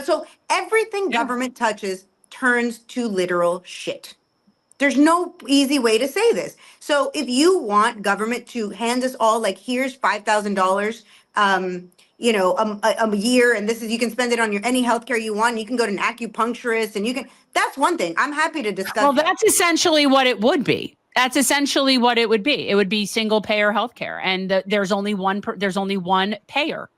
So everything government touches turns to literal shit. There's no easy way to say this. So if you want government to hand us all, like, here's $5,000, a year, and this is, you can spend it on any healthcare you want. You can go to an acupuncturist, and that's one thing. I'm happy to discuss. Well, that's essentially what it would be. That's essentially what it would be. It would be single payer healthcare, and there's only one payer.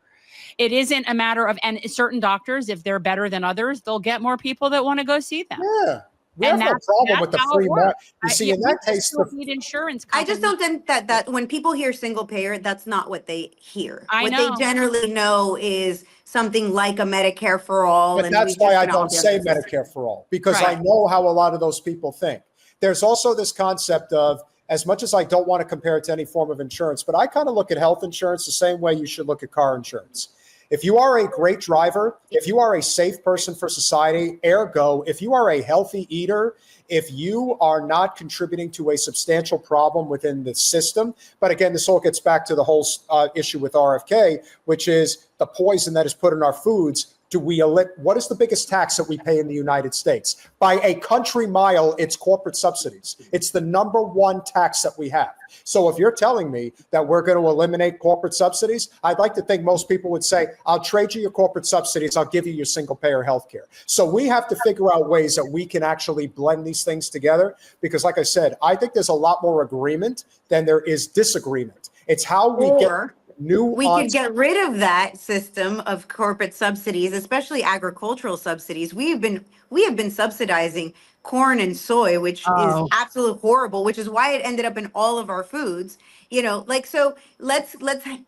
It isn't a matter of, and certain doctors, if they're better than others, they'll get more people that want to go see them. Yeah. We have no problem with the free market. You see, in that case, need insurance companies. I just don't think that when people hear single payer, that's not what they hear. What they generally know is something like a Medicare for all. But that's why I don't say Medicare for all, because I know how a lot of those people think. There's also this concept of, as much as I don't want to compare it to any form of insurance, but I kind of look at health insurance the same way you should look at car insurance. If you are a great driver, if you are a safe person for society, ergo, if you are a healthy eater, if you are not contributing to a substantial problem within the system, but again, this all gets back to the whole issue with RFK, which is the poison that is put in our foods. What is the biggest tax that we pay in the United States? By a country mile, it's corporate subsidies. It's the number one tax that we have. So if you're telling me that we're going to eliminate corporate subsidies, I'd like to think most people would say, I'll trade you your corporate subsidies. I'll give you your single payer healthcare. So we have to figure out ways that we can actually blend these things together. Because like I said, I think there's a lot more agreement than there is disagreement. It's how we get we could get rid of that system of corporate subsidies, especially agricultural subsidies. We have been subsidizing corn and soy, which is absolutely horrible, which is why it ended up in all of our foods. So let's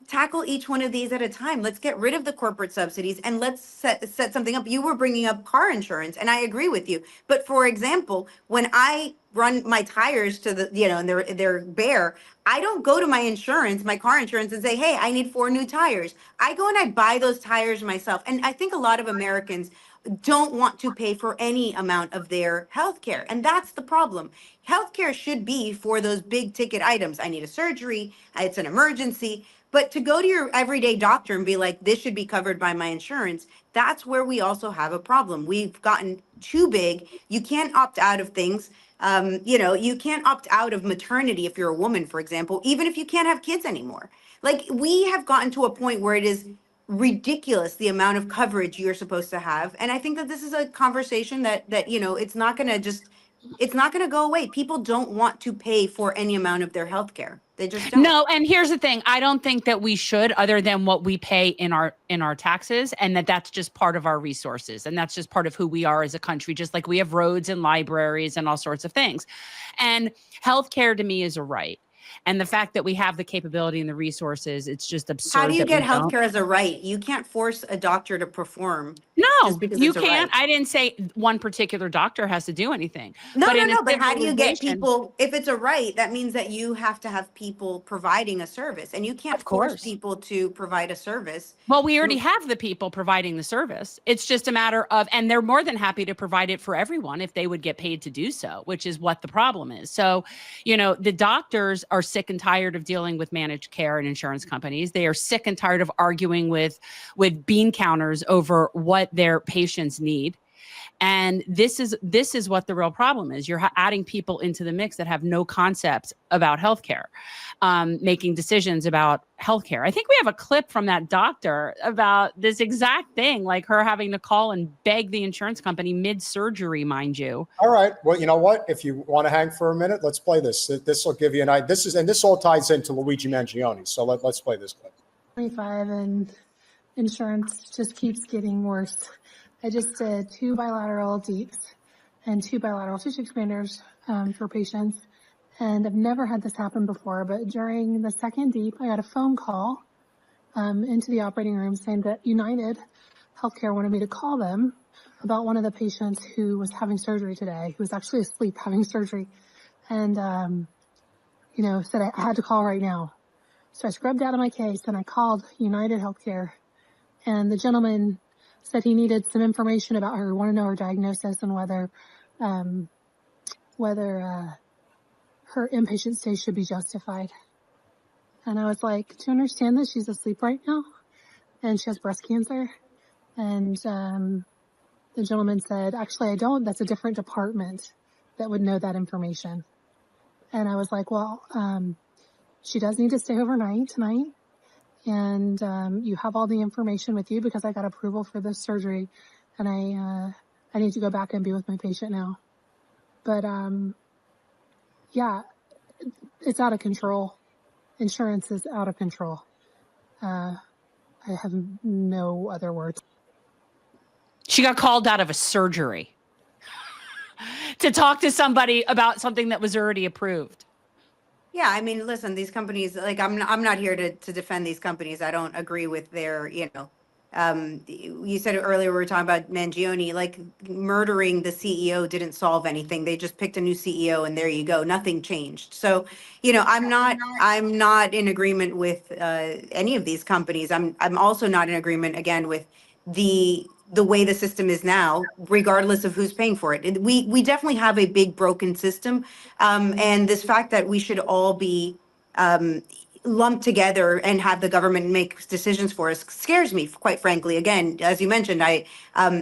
tackle each one of these at a time. Let's get rid of the corporate subsidies and let's set something up. You were bringing up car insurance, and I agree with you. But for example, when I run my tires to and they're bare, I don't go to my car insurance, and say, hey, I need 4 new tires. I go and I buy those tires myself. And I think a lot of Americans don't want to pay for any amount of their healthcare. And that's the problem. Healthcare should be for those big ticket items. I need a surgery. It's an emergency. But to go to your everyday doctor and be like, this should be covered by my insurance, that's where we also have a problem. We've gotten too big. You can't opt out of things. You can't opt out of maternity if you're a woman, for example, even if you can't have kids anymore. Like, we have gotten to a point where it is ridiculous the amount of coverage you're supposed to have. And I think that this is a conversation that it's not going to go away. People don't want to pay for any amount of their health care. They just don't. No, and here's the thing. I don't think that we should, other than what we pay in our taxes, and that's just part of our resources. And that's just part of who we are as a country, just like we have roads and libraries and all sorts of things. And healthcare to me is a right. And the fact that we have the capability and the resources, it's just absurd. How do you get healthcare as a right? You can't force a doctor to perform. No, you can't. Right. I didn't say one particular doctor has to do anything. No. But how do you get people? If it's a right, that means that you have to have people providing a service, and you can't force people to provide a service. Well, we already have the people providing the service. It's just a matter of, and they're more than happy to provide it for everyone if they would get paid to do so, which is what the problem is. So, the doctors are sick and tired of dealing with managed care and insurance companies. They are sick and tired of arguing with bean counters over what their patients need. And this is what the real problem is. You're adding people into the mix that have no concept about healthcare, making decisions about healthcare. I think we have a clip from that doctor about this exact thing, like her having to call and beg the insurance company mid-surgery, mind you. All right. Well, you know what? If you want to hang for a minute, let's play this. This will give you an idea. This all ties into Luigi Mangione. So let's play this clip. 25 and insurance just keeps getting worse. I just did 2 bilateral deeps and 2 bilateral tissue expanders for patients. And I've never had this happen before, but during the second deep, I got a phone call into the operating room saying that United Healthcare wanted me to call them about one of the patients who was having surgery today, who was actually asleep having surgery. And, said I had to call right now. So I scrubbed out of my case and I called United Healthcare, and the gentleman said he needed some information about her, wanted to know her diagnosis and whether her inpatient stay should be justified. And I was like, do you understand that she's asleep right now? And she has breast cancer. And the gentleman said, actually, I don't. That's a different department that would know that information. And I was like, well, she does need to stay overnight tonight. And you have all the information with you because I got approval for this surgery. And I need to go back and be with my patient now. But yeah, it's out of control. Insurance is out of control. I have no other words. She got called out of a surgery to talk to somebody about something that was already approved. Yeah, I mean, listen, these companies, like, I'm not here to defend these companies. I don't agree with their, you said it earlier, we were talking about Mangione, like murdering the CEO didn't solve anything. They just picked a new CEO and there you go. Nothing changed. So, I'm not in agreement with any of these companies. I'm also not in agreement, again, with the way the system is now, regardless of who's paying for it. We definitely have a big broken system. And this fact that we should all be lumped together and have the government make decisions for us scares me, quite frankly. Again, as you mentioned,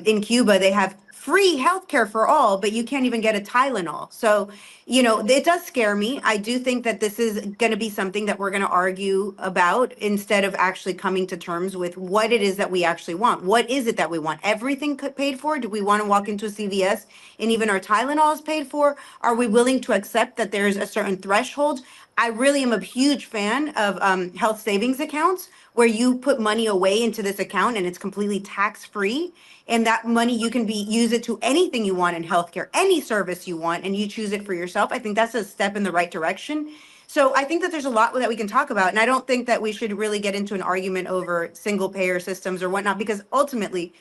in Cuba, they have free healthcare for all, but you can't even get a Tylenol. So, it does scare me. I do think that this is going to be something that we're going to argue about instead of actually coming to terms with what it is that we actually want. What is it that we want? Everything paid for? Do we want to walk into a CVS and even our Tylenol is paid for? Are we willing to accept that there's a certain threshold? I really am a huge fan of health savings accounts where you put money away into this account and it's completely tax-free. And that money, you can use it to anything you want in healthcare, any service you want, and you choose it for yourself. I think that's a step in the right direction. So I think that there's a lot that we can talk about. And I don't think that we should really get into an argument over single payer systems or whatnot, because ultimately,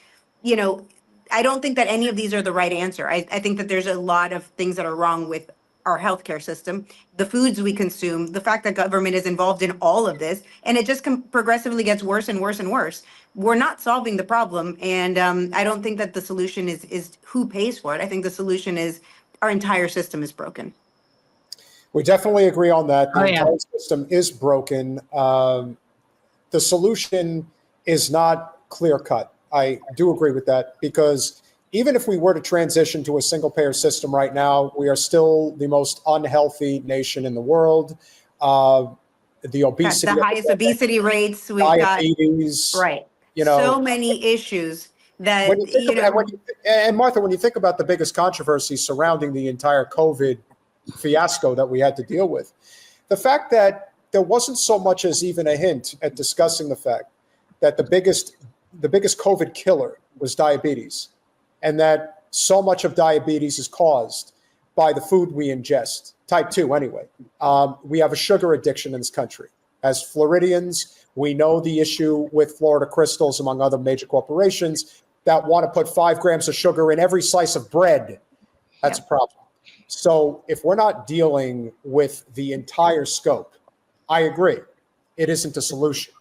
I don't think that any of these are the right answer. I think that there's a lot of things that are wrong with our healthcare system, the foods we consume, the fact that government is involved in all of this, and it just progressively gets worse and worse and worse. We're not solving the problem, and I don't think that the solution is who pays for it. I think the solution is our entire system is broken. We definitely agree on that. The entire system is broken. The solution is not clear cut. I do agree with that, because even if we were to transition to a single payer system right now, we are still the most unhealthy nation in the world. The obesity, the highest obesity rates. We've diabetes, got, right. So many issues that, and Martha, when you think about the biggest controversy surrounding the entire COVID fiasco that we had to deal with, the fact that there wasn't so much as even a hint at discussing the fact that the biggest COVID killer was diabetes, and that so much of diabetes is caused by the food we ingest, type 2 anyway. We have a sugar addiction in this country. As Floridians, we know the issue with Florida Crystals, among other major corporations, that want to put 5 grams of sugar in every slice of bread. That's a problem. So if we're not dealing with the entire scope, I agree, it isn't a solution.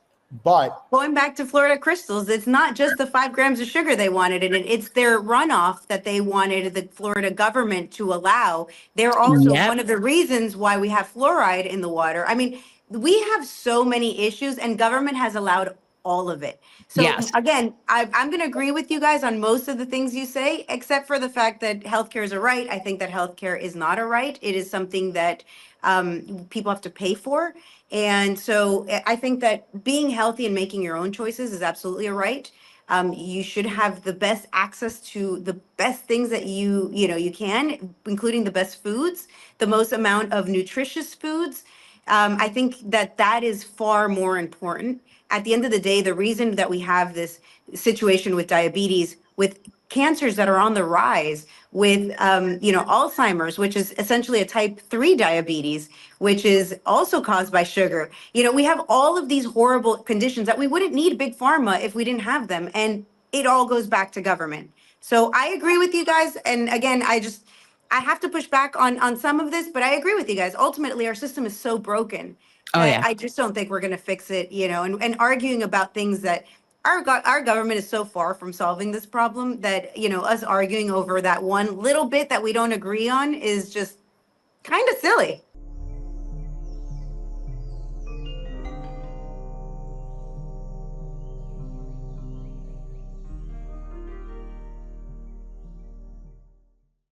But going back to Florida Crystals, it's not just the 5 grams of sugar they wanted in it. It's their runoff that they wanted the Florida government to allow. They're also one of the reasons why we have fluoride in the water. I mean, we have so many issues, and government has allowed all of it. So again, I'm going to agree with you guys on most of the things you say, except for the fact that healthcare is a right. I think that healthcare is not a right. It is something that people have to pay for. And so I think that being healthy and making your own choices is absolutely a right. You should have the best access to the best things that you can, including the best foods, the most amount of nutritious foods. I think that is far more important. At the end of the day, the reason that we have this situation with diabetes, with cancers that are on the rise, with Alzheimer's, which is essentially a type 3 diabetes, which is also caused by sugar. We have all of these horrible conditions that we wouldn't need big pharma if we didn't have them. And it all goes back to government. So I agree with you guys. And again, I have to push back on some of this, but I agree with you guys. Ultimately, our system is so broken. I just don't think we're going to fix it, and arguing about things that our government is so far from solving this problem that, us arguing over that one little bit that we don't agree on is just kind of silly.